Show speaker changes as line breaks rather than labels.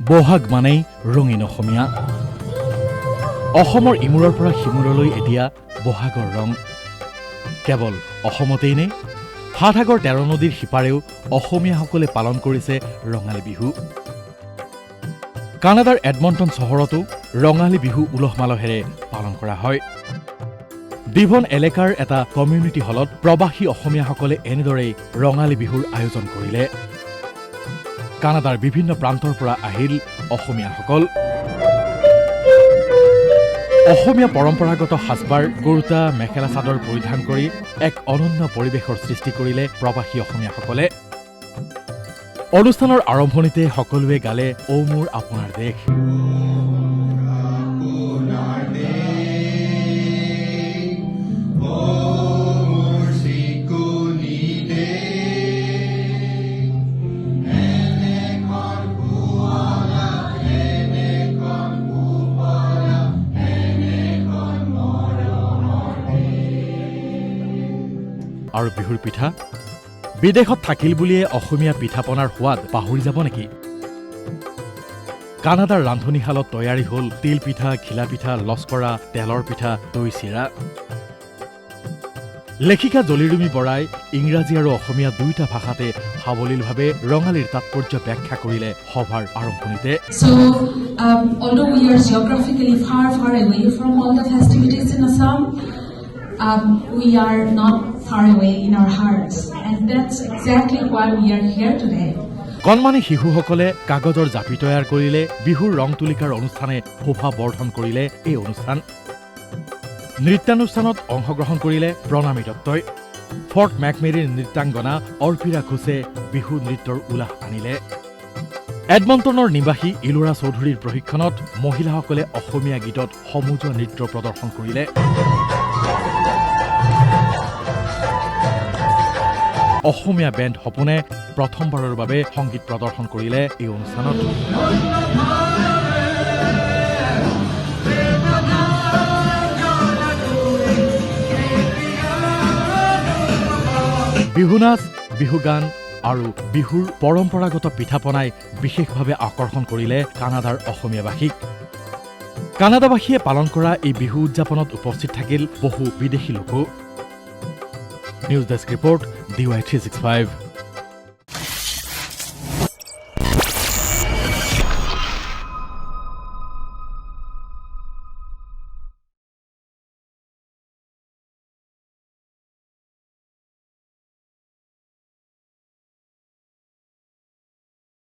বহাগ মানেই ৰঙীন অসমীয়া। অসমৰ ইমূৰৰ পৰা সিমূৰলৈ এতিয়া বহাগৰ ৰং। কেৱল অসমতেই নে, সাতসাগৰ ১৩ নদীৰ সিপাৰেও অসমীয়াসকলে পালন কৰিছে ৰঙালী বিহু। কানাডাৰ এডমণ্টন চহৰতো ৰঙালী বিহু উলহ মালহেৰে পালন কৰা হয়। ডিভন এলেকাৰ এটা কমিউনিটি হলত প্ৰবাসী অসমীয়াসকলে এনেদৰেই ৰঙালী বিহুৰ আয়োজন কৰিলে। কানাডাৰ বিভিন্ন প্ৰান্তৰ পৰা আহিল অসমীয়াসকল। অসমীয়া পৰম্পৰাগত সাজপাৰ কুৰ্তা মেখেলা চাদৰ পৰিধান কৰি এক অনন্য পৰিৱেশৰ সৃষ্টি কৰিলে প্ৰবাসী অসমীয়াসকলে। অনুষ্ঠানৰ আৰম্ভণিতে সকলোৱে গালে ঔ মোৰ আপোনাৰ দেশ। আৰু বিহুৰ পিঠা বিদেশত থাকিল বুলিয়ে অসমীয়া পিঠাপনাৰ সোৱাদ পাহৰি যাব নেকি? কানাডাৰ ৰান্ধনীশালত তৈয়াৰী হল তিল পিঠা, ঘিলা পিঠা, লস্কৰা, তেলৰ পিঠা, দৈ চিৰা। লেখিকা জলিৰুমি বৰাই ইংৰাজী আৰু অসমীয়া দুয়োটা ভাষাতে সাৱলীলভাৱে ৰঙালীৰ তাৎপৰ্য ব্যাখ্যা কৰিলে সভাৰ আৰম্ভণিতে।
So, although we are geographically far away from all the festivities in Assam, we are not far away in our hearts, and that's exactly why we are here today.
কণমানি শিশুসকলে কাগজৰ জাপি তৈয়াৰ কৰিলে, বিহুৰ ৰং তুলিকাৰ অনুষ্ঠানে শোভা বৰ্ধন কৰিলে এই অনুষ্ঠান। নৃত্যানুষ্ঠানত অংশগ্ৰহণ কৰিলে প্ৰণামী দত্তই। ফৰ্ট মেকমেৰীৰ নৃত্যাংগনা অৰ্পিৰা ঘোষে বিহু নৃত্যৰ উলাহ আনিলে। এডমণ্টনৰ নিবাসী ইলোৰা চৌধুৰীৰ প্ৰশিক্ষণত মহিলাসকলে অসমীয়া গীতত সমজুৱা নৃত্য প্ৰদৰ্শন কৰিলে। অসমীয়া বেণ্ড সপোনে প্ৰথমবাৰৰ বাবে সংগীত প্ৰদৰ্শন কৰিলে এই অনুষ্ঠানত। বিহু নাচ, বিহু গান আৰু বিহুৰ পৰম্পৰাগত পিঠাপনাই বিশেষভাৱে আকৰ্ষণ কৰিলে কানাডাৰ অসমীয়াবাসীক। কানাডাবাসীয়ে পালন কৰা এই বিহু উদযাপনত উপস্থিত থাকিল বহু বিদেশী লোকো। News desk report DY365।